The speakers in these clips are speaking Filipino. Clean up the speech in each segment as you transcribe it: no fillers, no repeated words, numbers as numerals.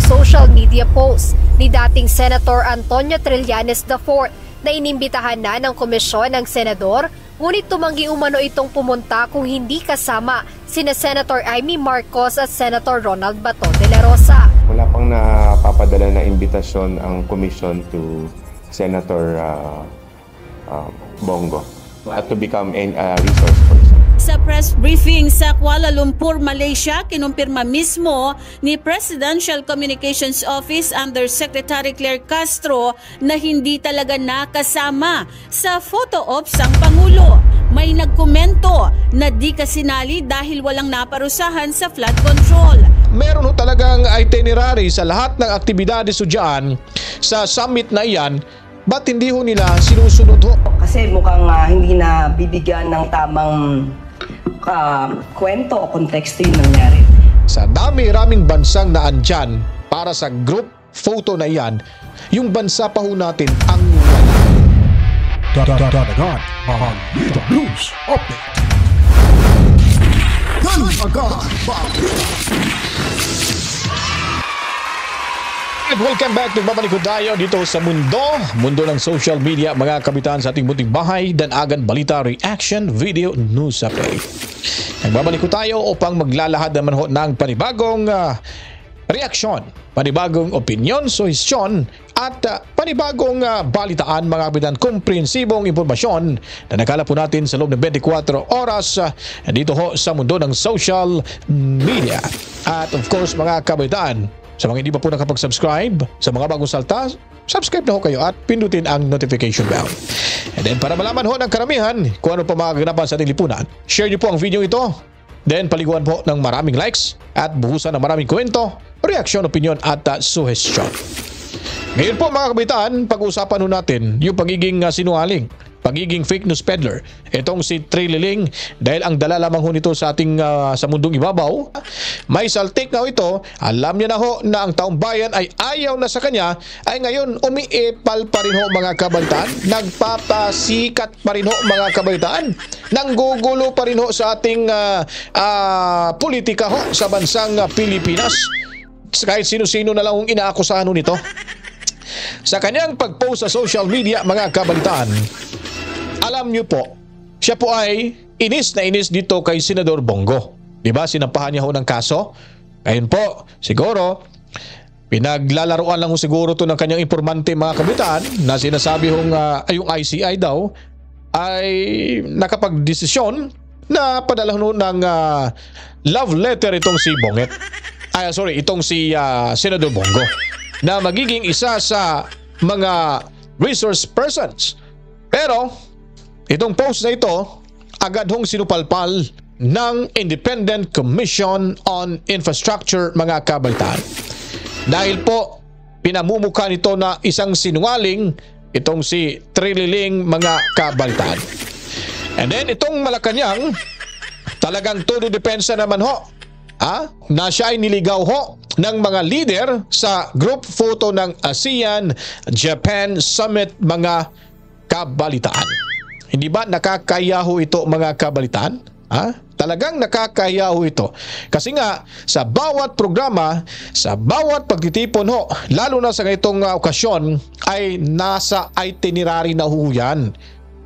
social media post ni dating Senator Antonio Trillanes IV na inimbitahan na ng komisyon ng senador, ngunit tumanggi umano itong pumunta kung hindi kasama sina Senator Amy Marcos at Senator Ronald Bato de la Rosa. Wala pang napapadala na imbitasyon ang komisyon to Senator Bongo to become a resource person. Sa press briefing sa Kuala Lumpur, Malaysia, kinumpirma mismo ni Presidential Communications Office Undersecretary Claire Castro na hindi talaga nakasama sa photo ops ang Pangulo. May nagkomento na di kasinali dahil walang naparusahan sa flood control. Meron ho talagang itinerary sa lahat ng aktibidades dyan sa summit na iyan. Ba't hindi ho nila sinusunod ho? Kasi mukhang hindi na bibigyan ng tamang kwento o konteksto yung nangyari. Sa dami-raming bansang na andyan para sa group photo na yan, yung bansa pa ho natin ang Dadagan ang Balita News Update. Welcome back to Babalik tayo dito sa mundo ng social media, mga kabitan sa ating munting bahay, Danagan Balita Reaction Video News Update. Nagbabalik tayo upang maglalahad naman ho ng panibagong reaksyon, panibagong opinion, suhestyon at panibagong balitaan, mga kabitan, komprehensibong impormasyon na nakala po natin sa loob ng 24 oras dito ho sa mundo ng social media. At of course, mga kabitan, sa mga hindi pa po nakapag-subscribe, sa mga bagong salta, subscribe na ho kayo at pindutin ang notification bell. And then para malaman ho ng karamihan kung ano pa mga kaganapan sa ating lipunan, share niyo po ang video ito. Then paliguan po ng maraming likes at buhusan ng maraming kwento, reaksyon, opinion at suhestyon. Ngayon po, mga kabitan, pag-uusapan ho natin yung pagiging sinungaling, pagiging fake news peddler. Itong si Trililing, dahil ang dala lamang ho nito sa ating sa mundong ibabaw, may saltik na ho ito. Alam niya na ho na ang taong bayan ay ayaw na sa kanya, ay ngayon umiipal pa rin ho, mga kabalitaan, nagpapasikat pa rin ho, mga kabalitaan, nanggugulo pa rin ho sa ating politika ho sa bansang Pilipinas. Kahit sino-sino na lang hong inaakusahan ho nito. Sa kanyang pag-post sa social media, mga kabalitaan, alam niyo po, siya po ay inis na inis dito kay Senador Bongo. Diba? Sinampahan niya ho ng kaso. Ayun po, siguro, pinaglalaruan lang ho siguro to ng kanyang informante, mga kabitan, na sinasabi hong yung ICI daw ay nakapag-desisyon na padala ho ng love letter itong si Bonget. Itong si Senador Bongo, na magiging isa sa mga resource persons. Pero itong post na ito agad hong sinupalpal ng Independent Commission on Infrastructure, mga kabalitaan. Dahil po pinamumukha nito na isang sinungaling itong si Trililing, mga kabalitaan. And then itong Malacanang, talagang todo depensa naman ho, na siya ay niligaw ho ng mga leader sa group photo ng ASEAN-Japan Summit, mga kabalitaan. Hindi ba nakakaya ho ito, mga kabalitaan? Talagang nakakaya ho ito. Kasi nga, sa bawat programa, sa bawat pagtitipon ho, lalo na sa ganitong okasyon, ay nasa itinerary na ho yan.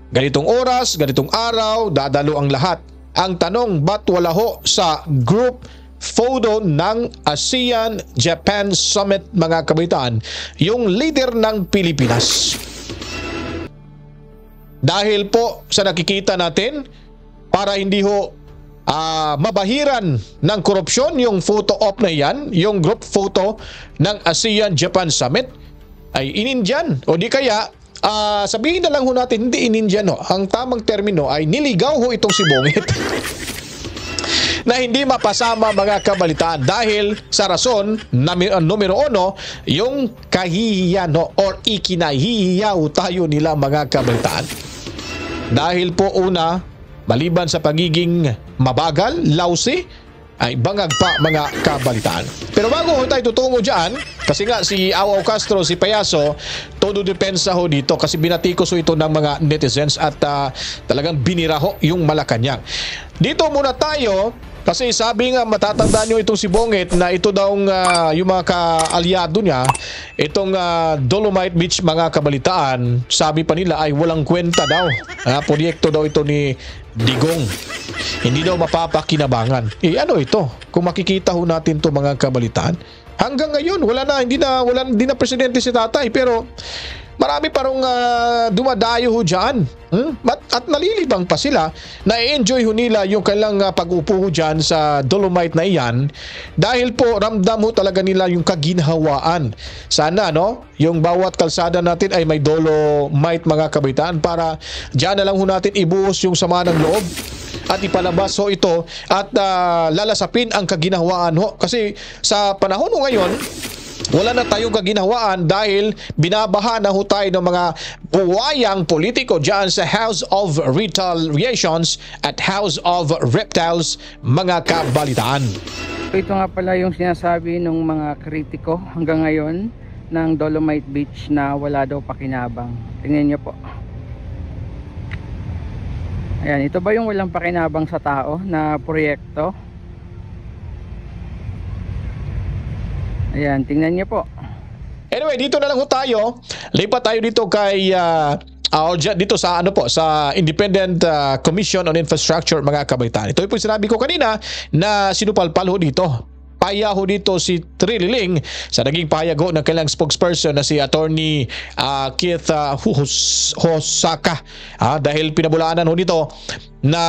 Ganitong oras, ganitong araw, dadalo ang lahat. Ang tanong, ba't wala ho sa group photo ng ASEAN-Japan Summit, mga kabalitaan, yung leader ng Pilipinas? Dahil po sa nakikita natin, para hindi ho mabahiran ng korupsyon yung photo op na yan, yung group photo ng ASEAN-Japan Summit, ay inindyan. O di kaya, sabihin na lang ho natin, hindi inindyan ho. Ang tamang termino ay niligaw ho itong si Bonget. Na hindi mapasama, mga kabalitaan, dahil sa rason numero 1, yung kahihiyan or ikinahihiyaw tayo nila, mga kabalitaan. Dahil po una, maliban sa pagiging mabagal, lousy, ay bangag pa, mga kabalitaan. Pero bago ho tayo tutungo dyan, kasi nga si Awaw Castro, si Payaso, todo depensa ho dito kasi binatikos ho ito ng mga netizens at talagang binira ho yung Malacanang. Dito muna tayo Kasi sabi nga, matatandaan nyo itong si Bonget na ito daw yung mga kaalyado niya, itong Dolomite Beach mga kabalitaan, sabi pa nila ay walang kwenta daw. Proyekto daw ito ni Digong. Hindi daw mapapakinabangan. Ano ito? Kung makikita ho natin to mga kabalitaan, hanggang ngayon hindi na presidente si tatay, pero marami parang dumadayo ho dyan. At nalilibang pa sila, na-enjoy ho nila yung kailang pag-upo ho dyan sa Dolomite na iyan dahil po ramdam ho talaga nila yung kaginhawaan. Sana yung bawat kalsada natin ay may Dolomite mga kabitaan para dyan na lang ho natin ibuhos yung sama ng loob at ipalabas ho ito at lalasapin ang kaginhawaan ho. Kasi sa panahon ho ngayon, wala na tayong kaginhawaan dahil binabaha na ho tayo ng mga buwayang politiko dyan sa House of Retaliations at House of Reptiles mga kabalitaan. Ito nga pala yung sinasabi ng mga kritiko hanggang ngayon ng Dolomite Beach na wala daw pakinabang. Tingnan niyo po. Ayan, ito ba yung walang pakinabang sa tao na proyekto? Ayan, tingnan niyo po. Anyway, dito na lang ho tayo. Lipat tayo dito kay dito sa sa Independent Commission on Infrastructure mga kabaitan. Ito po sinabi ko kanina na sinupalpal ho dito. Paya ho dito si Trililing sa naging pahayag ho ng kailang spokesperson na si Attorney Keith Hosaka. Dahil pinabulaanan ho dito na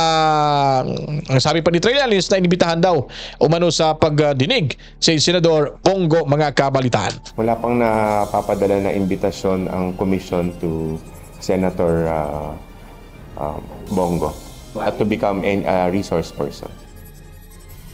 ang sabi pa ni Trillanes na inibitahan daw umano sa pagdinig si Senador Bongo mga kabalitaan. Wala pang napapadala na imbitasyon ang commission to Senator Bongo to become a resource person.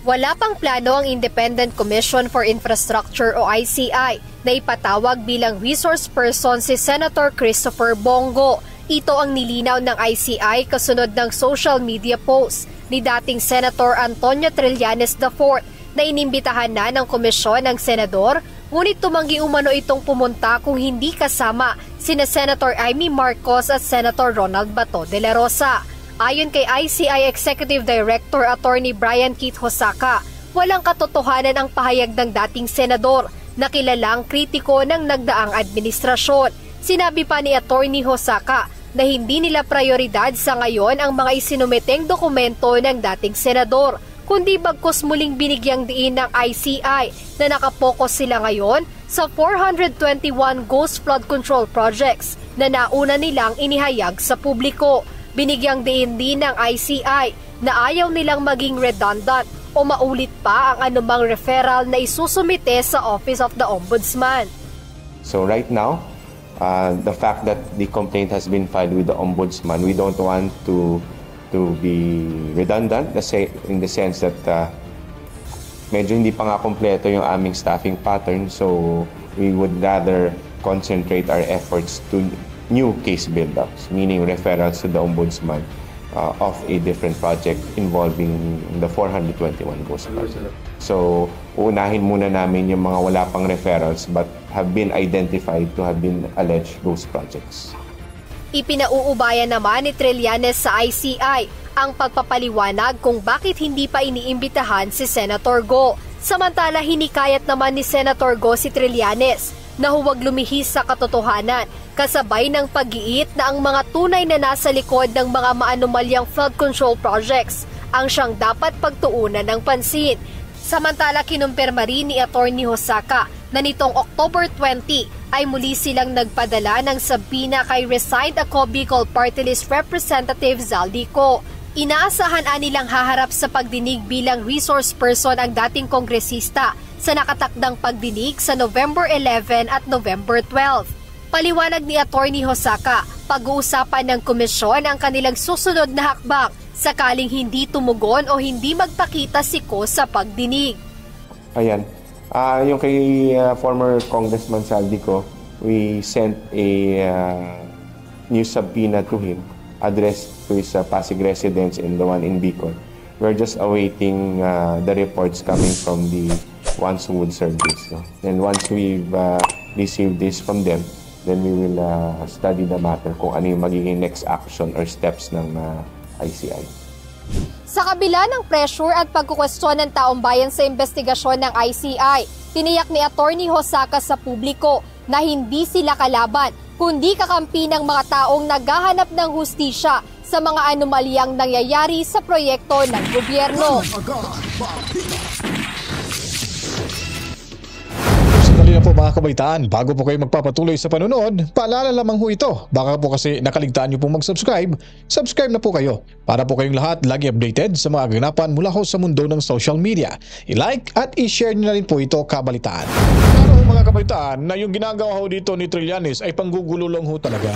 Wala pang plano ang Independent Commission for Infrastructure o ICI na ipatawag bilang resource person si Senator Christopher Bongo. Ito ang nilinaw ng ICI kasunod ng social media post ni dating Senator Antonio Trillanes IV na inimbitahan na ng komisyon ng senador, ngunit tumanggi umano itong pumunta kung hindi kasama sina Senator Amy Marcos at Senator Ronald Bato de la Rosa. Ayon kay ICI Executive Director Attorney Brian Keith Hosaka, walang katotohanan ang pahayag ng dating senador na kilalang kritiko ng nagdaang administrasyon. Sinabi pa ni Attorney Hosaka na hindi nila prioridad sa ngayon ang mga isinumeteng dokumento ng dating senador, kundi bagkus muling binigyang diin ng ICI na nakapokus sila ngayon sa 421 ghost flood control projects na nauna nilang inihayag sa publiko. Binigyang diin din ng ICI na ayaw nilang maging redundant o maulit pa ang anumang referral na isusumite sa Office of the Ombudsman. So right now, the fact that the complaint has been filed with the Ombudsman, we don't want to be redundant in the sense that medyo hindi pa nga kompleto yung aming staffing pattern, so we would rather concentrate our efforts to new case build-ups, meaning referrals to the Ombudsman of a different project involving the 421 ghost project. So, uunahin muna namin yung mga wala pang referrals but have been identified to have been alleged ghost projects. Ipinauubayan naman ni Trillanes sa ICI ang pagpapaliwanag kung bakit hindi pa iniimbitahan si Senator Go. Samantala, hinikayat naman ni Senator Go si Trillanes na huwag lumihis sa katotohanan kasabay ng pag-iit na ang mga tunay na nasa likod ng mga maanumalyang flood control projects ang siyang dapat pagtuunan ng pansin. Samantala, kinumpirma rin ni Attorney Hosaka na nitong October 20 ay muli silang nagpadala ng sabina kay resigned ako Bicol Party List Representative Zaldico. Inaasahan nilang haharap sa pagdinig bilang resource person ang dating kongresista sa nakatakdang pagdinig sa November 11 at November 12. Paliwanag ni Attorney Hosaka, pag-uusapan ng komisyon ang kanilang susunod na hakbang sakaling hindi tumugon o hindi magpakita si Ko sa pagdinig. Ayan. Yung kay former Congressman Zaldico, we sent a new subpoena to him addressed to his Pasig residence and the one in Bicol. We're just awaiting the reports coming from the ones who would serve this. No? And once we've received this from them, then we will study the matter kung ano yung magiging next action or steps ng ICI. Sa kabila ng pressure at pagkukwestiyon ng taong bayan sa investigasyon ng ICI, tiniyak ni Attorney Hosaca sa publiko na hindi sila kalaban, kundi kakampi ng mga taong naghahanap ng hustisya sa mga anomalyang nangyayari sa proyekto ng gobyerno. Sandali na po mga kabaitaan, bago po kayo magpapatuloy sa panonood, paalala lamang ho ito. Baka po kasi nakaligtaan nyo pong mag-subscribe, subscribe na po kayo para po kayong lahat lagi updated sa mga ganapan mula ho sa mundo ng social media. I-like at i-share nyo na rin po ito kabalitaan. Pero mga kabaitaan na yung ginagawa ho dito ni Trillanes ay panggugulo lang ho talaga.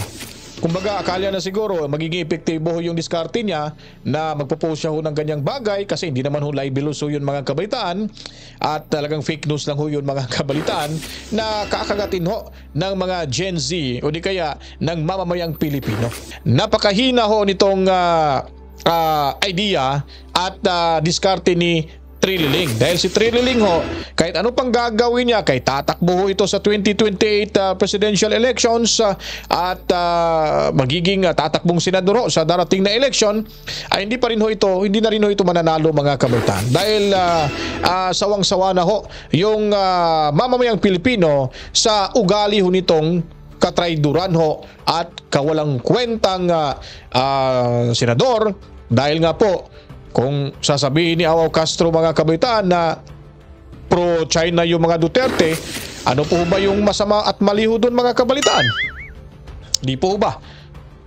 Kumbaga akala na siguro magiging epektibo ho yung diskarte niya na magpo-post siya ho ng ganyang bagay kasi hindi naman ho libelous ho yun mga kabalitaan at talagang fake news lang ho yun mga kabalitaan na kakagatin ho ng mga Gen Z o di kaya ng mamamayang Pilipino. Napakahina ho nitong idea at diskarte ni Trililing. Dahil si Trililing ho, kahit ano pang gagawin niya, kahit tatakbo ho ito sa 2028 presidential elections at magiging tatakbong senador ho sa darating na election, ay hindi na rin ho ito mananalo mga kabaitaan. Dahil sawang-sawa na ho yung mamamayang Pilipino sa ugali ho nitong katrayduran ho at kawalang kwentang senador. Dahil nga po, kung sasabihin ni Awaw Castro mga kabaitaan na pro-China yung mga Duterte, ano po ba yung masama at mali ho doon mga kabalitaan? Di po ba?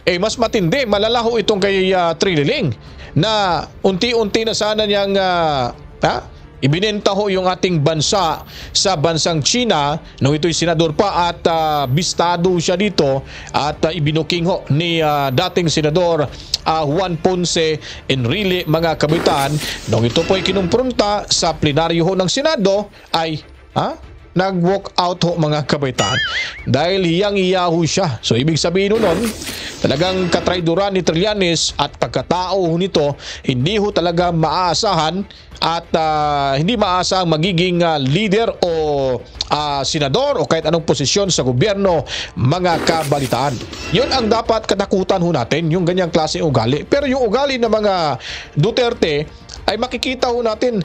Mas matindi, malalaho itong kay Trililing na unti-unti na sana niyang ibinenta ho yung ating bansa sa bansang China nung ito'y senador pa at bistado siya dito at ibinuking ho ni dating senador Juan Ponce Enrile mga kabaitaan. Nung ito po'y kinumpronta sa plenaryo ho ng Senado ay nag-walk out ho mga kabaitaan dahil hiyang-hiya ho siya. So ibig sabihin nun, talagang katrayduran ni Trillanes at pagkatao nito hindi ho talaga maaasahan at hindi maasang magiging leader o senador o kahit anong posisyon sa gobyerno mga kabalitaan. Yun ang dapat katakutan ho natin, yung ganyang klaseng ugali. Pero yung ugali ng mga Duterte ay makikita ho natin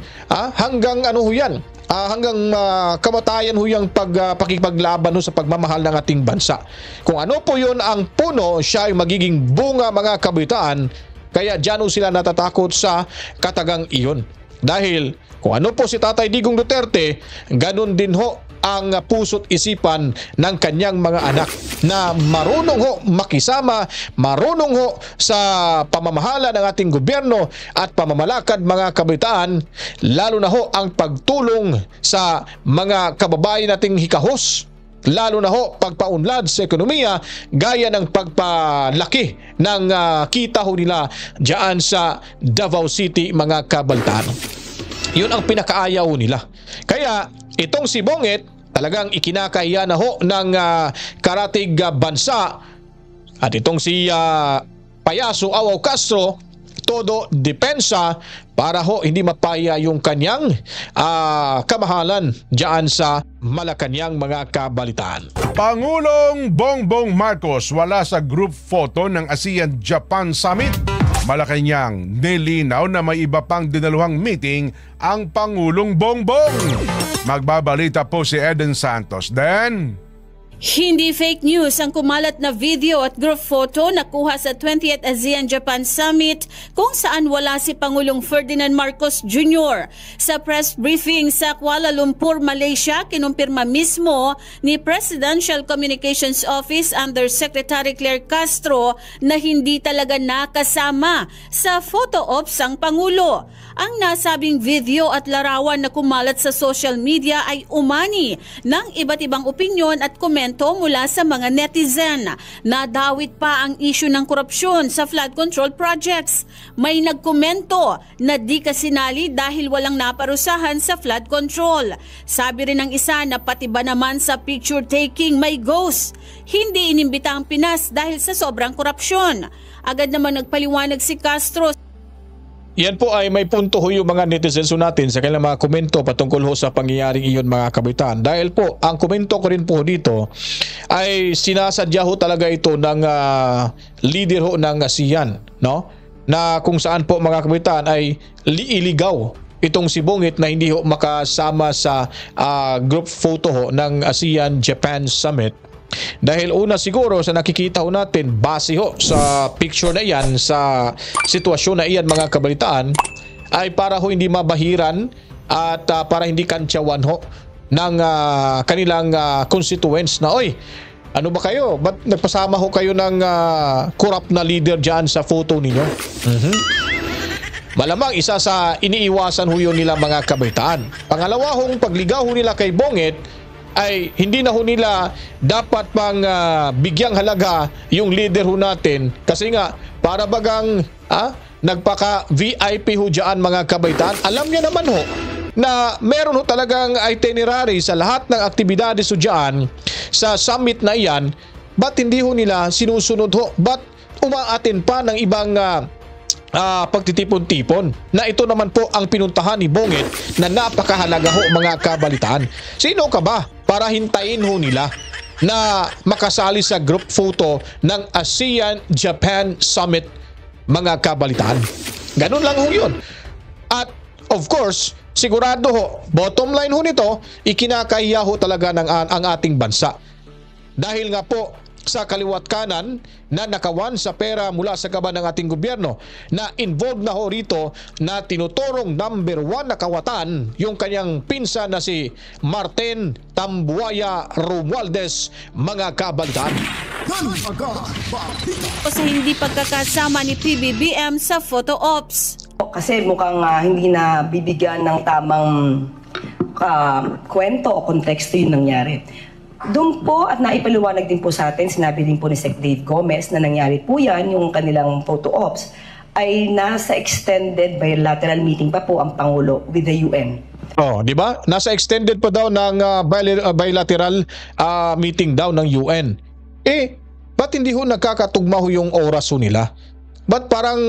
hanggang ano ho yan, hanggang kamatayan ho yung pakikipaglaban ho sa pagmamahal ng ating bansa. Kung ano po yun ang puno, siya ay magiging bunga mga kabaitaan. Kaya dyan ho sila natatakot sa katagang iyon. Dahil kung ano po si Tatay Digong Duterte, ganun din ho ang puso't isipan ng kanyang mga anak na marunong ho makisama, marunong ho sa pamamahala ng ating gobyerno at pamamalakad mga kabaitaan, lalo na ho ang pagtulong sa mga kababayan nating hikahos, lalo na ho pagpaunlad sa ekonomiya gaya ng pagpalaki ng kita ho nila diyan sa Davao City mga kabalitaan. Yun ang pinakaayaw nila. Kaya itong si Bonget talagang ikinakaiya na ho ng karatig bansa at itong si Payaso Awaw Castro todo depensa para ho hindi mapaya yung kanyang kamahalan diyan sa Malacanang mga kabalitaan. Pangulong Bongbong Marcos wala sa group photo ng ASEAN-Japan Summit. Malacanang nilinaw na may iba pang dinaluhang meeting ang Pangulong Bongbong. Magbabalita po si Eden Santos. Then Hindi fake news ang kumalat na video at group photo na kuha sa 20th ASEAN-Japan Summit kung saan wala si Pangulong Ferdinand Marcos Jr. Sa press briefing sa Kuala Lumpur, Malaysia, kinumpirma mismo ni Presidential Communications Office Undersecretary Claire Castro na hindi talaga nakasama sa photo ops ang Pangulo. Ang nasabing video at larawan na kumalat sa social media ay umani ng iba't ibang opinyon at komento mula sa mga netizen. Nadawit pa ang issue ng korupsyon sa flood control projects. May nagkomento na di kasinali dahil walang naparusahan sa flood control. Sabi rin ng isa na pati ba naman sa picture taking may ghost. Hindi inimbita ang Pinas dahil sa sobrang korupsyon. Agad naman nagpaliwanag si Castro. Yan po ay may punto ho yung mga netizens natin sa kanilang mga komento patungkol ho sa pangyayaring iyon mga kabaitaan. Dahil po, ang komento ko rin po dito ay sinasadya ho talaga ito ng leader ho ng ASEAN, no? na kung saan po mga kabataan ay iligaw itong si Bungit na hindi ho makasama sa group photo ho ng ASEAN-Japan Summit. Dahil una siguro sa nakikita ho natin, base ho sa picture na iyan, sa sitwasyon na iyan mga kabalitaan, ay para ho hindi mabahiran at para hindi kantsawan ho ng kanilang constituents na, oy, ano ba kayo? Ba't nagpasama ho kayo ng corrupt na leader dyan sa photo ninyo? Malamang isa sa iniiwasan ho yun nila mga kabalitaan. Pangalawa hong pagligaw ho nila kay Bungit ay hindi na ho nila dapat pang bigyang halaga yung leader ho natin kasi nga para bagang nagpaka VIP ho dyan mga kabaitan. Alam niya naman ho na meron ho talagang itinerary sa lahat ng aktibidades ho dyan sa summit na iyan. Ba't hindi ho nila sinusunod ho? Ba't umaatin pa ng ibang pagtitipon-tipon na ito naman po ang pinuntahan ni Bungit na napakahalaga ho mga kabalitaan. Sino ka ba para hintayin ho nila na makasali sa group photo ng ASEAN-Japan Summit mga kabalitaan? Ganun lang ho yun. At of course, sigurado ho, bottom line ho nito, ikinakahiya ho talaga ang ating bansa. Dahil nga po sa kaliwat kanan na nakawan sa pera mula sa kaban ng ating gobyerno na involved na ho rito na tinuturong number 1 na kawatan yung kanyang pinsan na si Martin Tambuaya Romualdez mga kabalitaan. O sa hindi pagkakasama ni PBBM sa photo ops. Kasi mukhang hindi na bibigyan ng tamang kwento o konteksto yung nangyari. Doon po at naipaliwanag din po sa atin, sinabi din po ni Sec Dave Gomez na nangyari po yan, yung kanilang photo ops, ay nasa extended bilateral meeting pa po ang Pangulo with the UN. Oh, di ba? Nasa extended pa daw ng bilateral meeting daw ng UN. Ba't hindi ho nagkakatugma ho yung oras ho nila? Ba't parang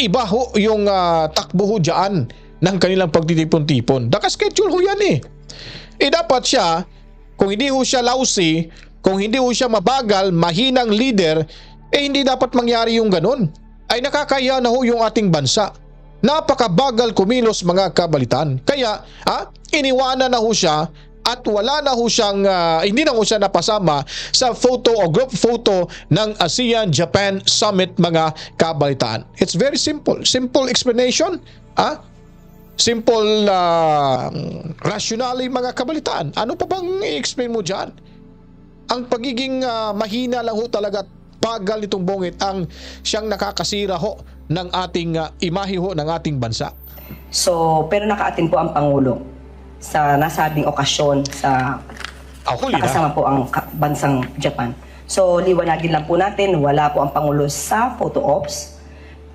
iba ho yung takbo ho dyan ng kanilang pagtitipon-tipon? Naka-schedule ho yan eh. Dapat siya, kung hindi ho siya lousy, kung hindi ho siya mabagal, mahinang leader, hindi dapat mangyari yung ganun. Ay nakakaya na ho yung ating bansa. Napakabagal kumilos mga kabalitan. Kaya, iniwanan na ho siya at wala na ho siyang, hindi na ho siya napasama sa photo o group photo ng ASEAN-Japan Summit mga kabalitan. It's very simple. Simple explanation. Simple rationale mga kabalitaan. Ano pa bang i-explain mo dyan? Ang pagiging mahina lang ho talaga, bagal nitong Bungit ang siyang nakakasira ho ng ating imahe ho ng ating bansa. So, pero nakaatin po ang Pangulo sa nasabing okasyon sa nakasama po ang bansang Japan. So, liwanagin lang po natin, wala po ang Pangulo sa photo ops,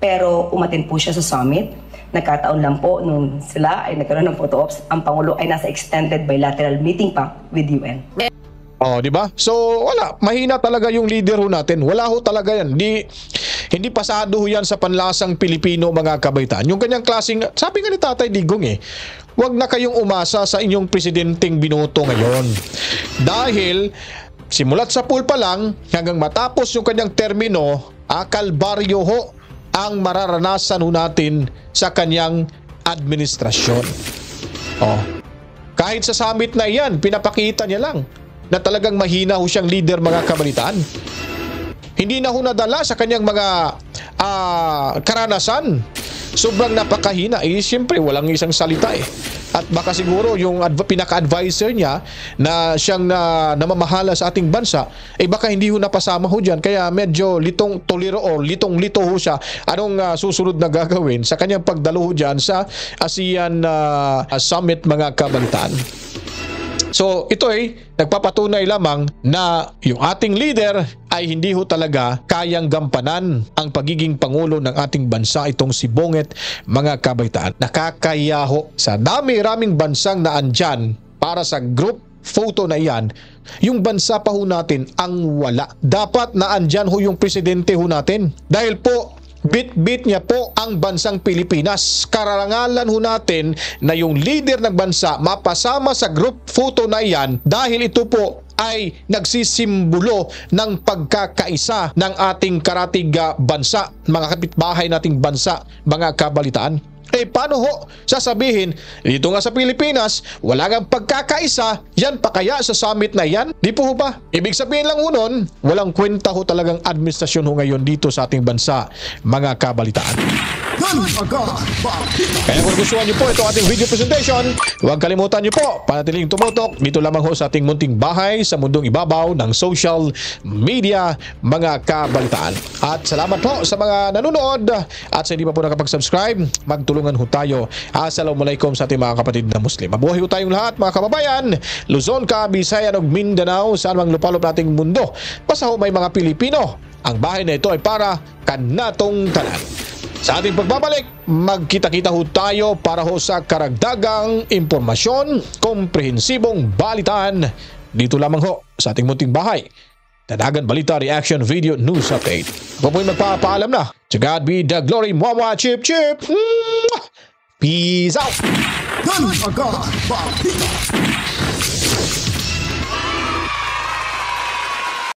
pero umatin po siya sa summit. Nagkataon lang po nung sila ay nagkaroon ng photo ops, ang Pangulo ay nasa extended bilateral meeting pa with UN. Di ba? So wala, mahina talaga yung leader ho natin. Wala ho talaga yan. Hindi pasado ho yan sa panlasang Pilipino mga kabaitan. Yung kanyang klaseng, sabi nga ni Tatay Digong huwag na kayong umasa sa inyong presidenteng binoto ngayon. Dahil simulat sa pool pa lang hanggang matapos yung kanyang termino, kalbaryo ho ang mararanasan ho natin sa kanyang administrasyon. Kahit sa summit na iyan, pinapakita niya lang na talagang mahina ho siyang leader mga kabalitaan. Hindi na ho nadala sa kanyang mga karanasan. Sobrang napakahina. Siyempre, walang isang salita At baka siguro yung pinaka-advisor niya na siyang namamahala sa ating bansa, baka hindi ho napasama ho dyan. Kaya medyo litong-lito ho siya. Anong susunod na gagawin sa kanyang pagdalo ho dyan sa ASEAN Summit mga kabalitaan. So ito nagpapatunay lamang na yung ating leader ay hindi ho talaga kayang gampanan ang pagiging pangulo ng ating bansa, itong si Bungit mga kabaitaan. Nakakaya ho sa dami-raming bansang naandyan para sa group photo na iyan, yung bansa pa ho natin ang wala. Dapat naandyan ho yung presidente ho natin. Dahil po bit-bit niya po ang bansang Pilipinas. Kararangalan ho natin na yung leader ng bansa mapasama sa group photo na iyan dahil ito po ay nagsisimbolo ng pagkakaisa ng ating karatig bansa, mga kapitbahay nating bansa, mga kabalitaan. Paano ho sasabihin dito nga sa Pilipinas wala nga pagkakaisa, yan pa kaya sa summit na yan? Di po ba? Ibig sabihin lang ho nun, walang kwenta ho talagang administrasyon ho ngayon dito sa ating bansa, mga kabalitaan. Kaya kung gustuhan nyo po ito ating video presentation, huwag kalimutan nyo po panatiling tumutok dito lamang ho sa ating munting bahay sa mundong ibabaw ng social media, mga kabalitaan. At salamat po sa mga nanonood at sa hindi pa po nakapag-subscribe, magtulungan ho tayo. Assalamualaikum sa ating mga kapatid na Muslim. Mabuhay ho tayong lahat mga kababayan, Luzon, Bisayan ug Mindanao, saan mang lupalop nating mundo. Basta ho may mga Pilipino, ang bahay na ito ay para kanatong tanan. Sa ating pagbabalik, magkita-kita ho tayo para ho sa karagdagang impormasyon, komprehensibong balitaan dito lamang ho sa ating munting bahay. Danagan Balita Reaction Video News Update. Ako po'y magpapaalam na. To God be the glory, Mwawa, Chip Chip. Peace out!